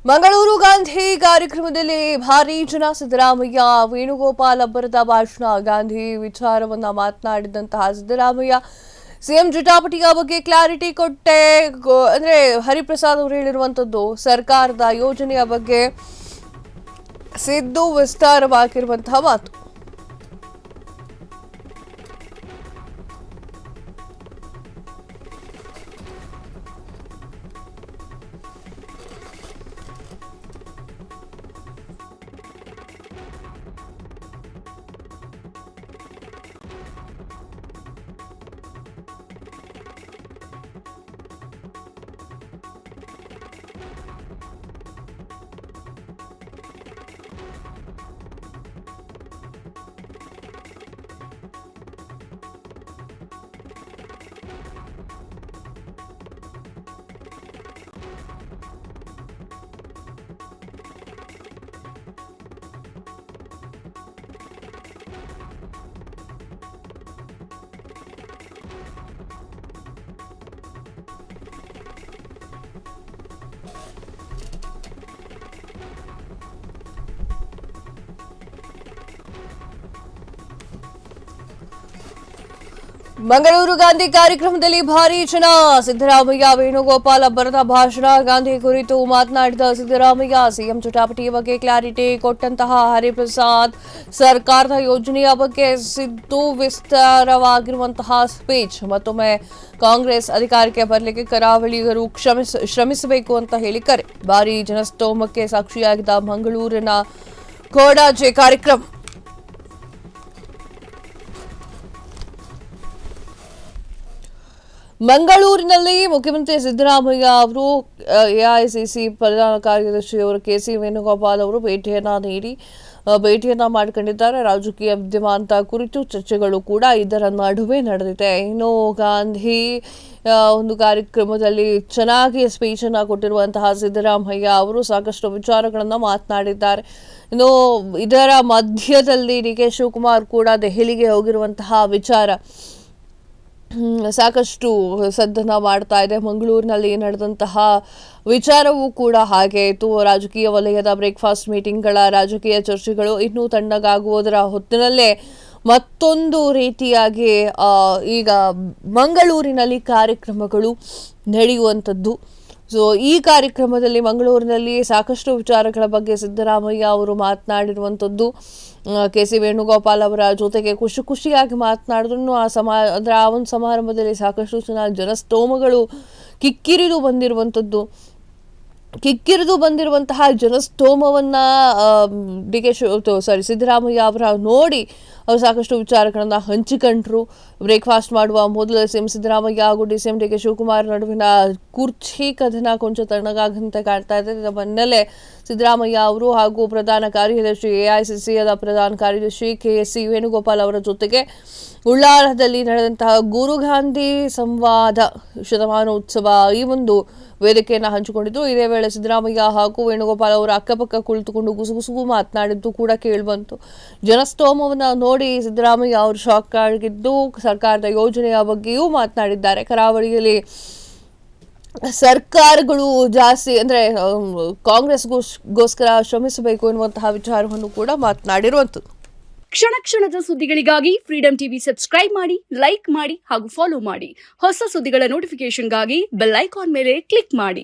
ಮಂಗಳೂರು ಗಾಂಧಿ ಕಾರ್ಯಕ್ರಮದಲ್ಲಿ ಭಾರಿ ಜನ ಸಿದ್ದರಾಮಯ್ಯ ವೇಣುಗೋಪಾಲ್ ಅಬ್ಬರದ ಭಾಷಣ ಗಾಂಧಿ ವಿಚಾರವನ್ನ ಮಾತನಾಡಿದಂತಹ ಸಿದ್ದರಾಮಯ್ಯ ಸಿಎಂ ಜಟಾಪಟಿಯ ಬಗ್ಗೆ ಕ್ಲಾರಿಟಿ ಕೊಟ್ಟೆ ಅಂದ್ರೆ ಹರಿಪ್ರಸಾದ್ ಅವರು ಹೇಳಿರುವಂತದ್ದು ಸರ್ಕಾರದ ಯೋಜನೆಯ ಬಗ್ಗೆ ಸಿದ್ದು ವಿಸ್ತಾರವಾಗಿರುವಂತಹ ಮಾತು. ಮಂಗಳೂರು ಗಾಂಧಿ ಕಾರ್ಯಕ್ರಮದಲ್ಲಿ ಭಾರಿ ಜನ ಸಿದ್ದರಾಮಯ್ಯ ವೇಣುಗೋಪಾಲ್ ಅಬ್ಬರದ ಭಾಷಣ ಗಾಂಧಿ ಕುರಿತು ಮಾತನಾಡಿದ ಸಿದ್ದರಾಮಯ್ಯ ಸಿಎಂ ಜಟಾಪಟಿ ಬಗ್ಗೆ ಕ್ಲಾರಿಟಿ ಕೊಟ್ಟಂತಹ ಹರಿಪ್ರಸಾದ್ ಸರ್ಕಾರದ ಯೋಜನೆಯ ಬಗ್ಗೆ ಸಿದ್ದು ವಿಸ್ತಾರವಾಗಿರುವಂತಹ ಸ್ಪೀಚ್. ಮತ್ತೊಮ್ಮೆ ಕಾಂಗ್ರೆಸ್ ಅಧಿಕಾರಕ್ಕೆ ಬರಲಿಕ್ಕೆ ಕರಾವಳಿಗರು ಶ್ರಮಿಸಬೇಕು ಅಂತ ಹೇಳಿ ಕರೆ. ಭಾರಿ ಜನಸ್ತೋಮಕ್ಕೆ ಸಾಕ್ಷಿಯಾಗಿದ್ದ ಮಂಗಳೂರಿನ ಕೋಡಾಜೆ ಕಾರ್ಯಕ್ರಮ. ಮಂಗಳೂರಿನಲ್ಲಿ ಮುಖ್ಯಮಂತ್ರಿ ಸಿದ್ದರಾಮಯ್ಯ ಅವರು ಎಐಸಿಸಿ ಪ್ರಧಾನ ಕಾರ್ಯದರ್ಶಿಯವರು ಕೆಸಿ ವೇಣುಗೋಪಾಲ್ ಅವರು ಭೇಟಿಯನ್ನ ಮಾಡಿಕೊಂಡಿದ್ದಾರೆ. ರಾಜಕೀಯ ವಿದ್ಯಮಾನ ಕುರಿತು ಚರ್ಚೆಗಳು ಕೂಡ ಇದರ ನಡುವೆ ನಡೆದಿದೆ. ಇನ್ನು ಗಾಂಧಿ ಒಂದು ಕಾರ್ಯಕ್ರಮದಲ್ಲಿ ಚೆನ್ನಾಗಿ ಸ್ಪೀಚ್ ಅನ್ನು ಕೊಟ್ಟಿರುವಂತಹ ಸಿದ್ದರಾಮಯ್ಯ ಅವರು ಸಾಕಷ್ಟು ವಿಚಾರಗಳನ್ನು ಮಾತನಾಡಿದ್ದಾರೆ. ಇನ್ನು ಇದರ ಮಧ್ಯದಲ್ಲಿ ಡಿಕೆ ಶಿವಕುಮಾರ್ ಕೂಡ ದೆಹಲಿಗೆ ಹೋಗಿರುವಂತಹ ವಿಚಾರ ಸಾಕಷ್ಟು ಸದ್ದನ್ನ ಮಾಡ್ತಾ ಇದೆ. ಮಂಗಳೂರಿನಲ್ಲಿ ನಡೆದಂತಹ ವಿಚಾರವೂ ಕೂಡ ಹಾಗೆ ಇತ್ತು. ರಾಜಕೀಯ ವಲಯದ ಬ್ರೇಕ್ಫಾಸ್ಟ್ ಮೀಟಿಂಗ್ಗಳ ರಾಜಕೀಯ ಚರ್ಚೆಗಳು ಇನ್ನೂ ತಣ್ಣಗಾಗುವುದರ ಹೊತ್ತಿನಲ್ಲೇ ಮತ್ತೊಂದು ರೀತಿಯಾಗಿ ಈಗ ಮಂಗಳೂರಿನಲ್ಲಿ ಕಾರ್ಯಕ್ರಮಗಳು ನಡೆಯುವಂಥದ್ದು. ಸೊ ಈ ಕಾರ್ಯಕ್ರಮದಲ್ಲಿ ಮಂಗಳೂರಿನಲ್ಲಿ ಸಾಕಷ್ಟು ವಿಚಾರಗಳ ಬಗ್ಗೆ ಸಿದ್ದರಾಮಯ್ಯ ಅವರು ಮಾತನಾಡಿರುವಂಥದ್ದು. ಕೆಸಿ ವೇಣುಗೋಪಾಲ್ ಅವರ ಜೊತೆಗೆ ಖುಷಿಯಾಗಿ ಮಾತನಾಡಿದ್ರು. ಆ ಒಂದು ಸಮಾರಂಭದಲ್ಲಿ ಸಾಕಷ್ಟು ಜನಸ್ತೋಮಗಳು ಕಿಕ್ಕಿರಿದು ಬಂದಿರುವಂತಹ ಜನಸ್ತೋಮವನ್ನ ಸಿದ್ದರಾಮಯ್ಯ ಅವರ ನೋಡಿ ಅವರು ಸಾಕಷ್ಟು ವಿಚಾರಗಳನ್ನು ಹಂಚಿಕೊಂಡ್ರು. ಬ್ರೇಕ್ಫಾಸ್ಟ್ ಮಾಡುವ ಮೊದಲು ಸಿಎಂ ಸಿದ್ದರಾಮಯ್ಯ ಹಾಗೂ ಡಿಸಿಎಂ ಡಿಕೆ ಶಿವಕುಮಾರ್ ನಡುವಿನ ಕುರ್ಚಿ ಕದನ ಕೊಂಚ ತಣ್ಣಗಾಗಂತೆ ಕಾಣ್ತಾ ಇದೆ. ಇದರ ಬೆನ್ನಲ್ಲೇ ಸಿದ್ದರಾಮಯ್ಯ ಅವರು ಹಾಗೂ ಪ್ರಧಾನ ಕಾರ್ಯದರ್ಶಿ ಎಐಸಿಸಿಯ ಪ್ರಧಾನ ಕಾರ್ಯದರ್ಶಿ ಕೆಸಿ ವೇಣುಗೋಪಾಲ್ ಅವರ ಜೊತೆಗೆ ಉಳ್ಳಾಲದಲ್ಲಿ ನಡೆದಂತಹ ಗುರು ಗಾಂಧಿ ಸಂವಾದ ಶತಮಾನೋತ್ಸವ ಈ ಒಂದು ವೇದಿಕೆಯನ್ನು ಹಂಚಿಕೊಂಡಿದ್ದು. ಇದೇ ವೇಳೆ ಸಿದ್ದರಾಮಯ್ಯ ಹಾಗೂ ವೇಣುಗೋಪಾಲ್ ಅವರು ಅಕ್ಕಪಕ್ಕ ಕುಳಿತುಕೊಂಡು ಗುಸುಗುಸುಗು ಮಾತನಾಡಿದ್ದು ಕೂಡ ಕೇಳಿಬಂತು. ಜನಸ್ತೋಮವನ್ನು ನೋಡಿ ಸಿದ್ದರಾಮಯ್ಯ ಅವರು ಶಾಕ್ ಆಗಿದ್ದು ಸರ್ಕಾರದ ಯೋಜನೆಯ ಬಗ್ಗೆಯೂ ಮಾತನಾಡಿದ್ದಾರೆ. ಕರಾವಳಿಯಲ್ಲಿ ಸರ್ಕಾರಗಳು ಜಾಸ್ತಿ ಅಂದ್ರೆ ಕಾಂಗ್ರೆಸ್ಗೋಸ್ಕರ ಶ್ರಮಿಸಬೇಕು ಎನ್ನುವಂತಹ ವಿಚಾರವನ್ನು ಕೂಡ ಮಾತನಾಡಿರುವಂಥದ್ದು. ಕ್ಷಣ ಕ್ಷಣದ ಸುದ್ದಿಗಳಿಗಾಗಿ ಫ್ರೀಡಂ ಟಿವಿ ಸಬ್ಸ್ಕ್ರೈಬ್ ಮಾಡಿ, ಲೈಕ್ ಮಾಡಿ ಹಾಗೂ ಫಾಲೋ ಮಾಡಿ. ಹೊಸ ಸುದ್ದಿಗಳ ನೋಟಿಫಿಕೇಶನ್ಗಾಗಿ ಬೆಲ್ ಐಕಾನ್ ಮೇಲೆ ಕ್ಲಿಕ್ ಮಾಡಿ.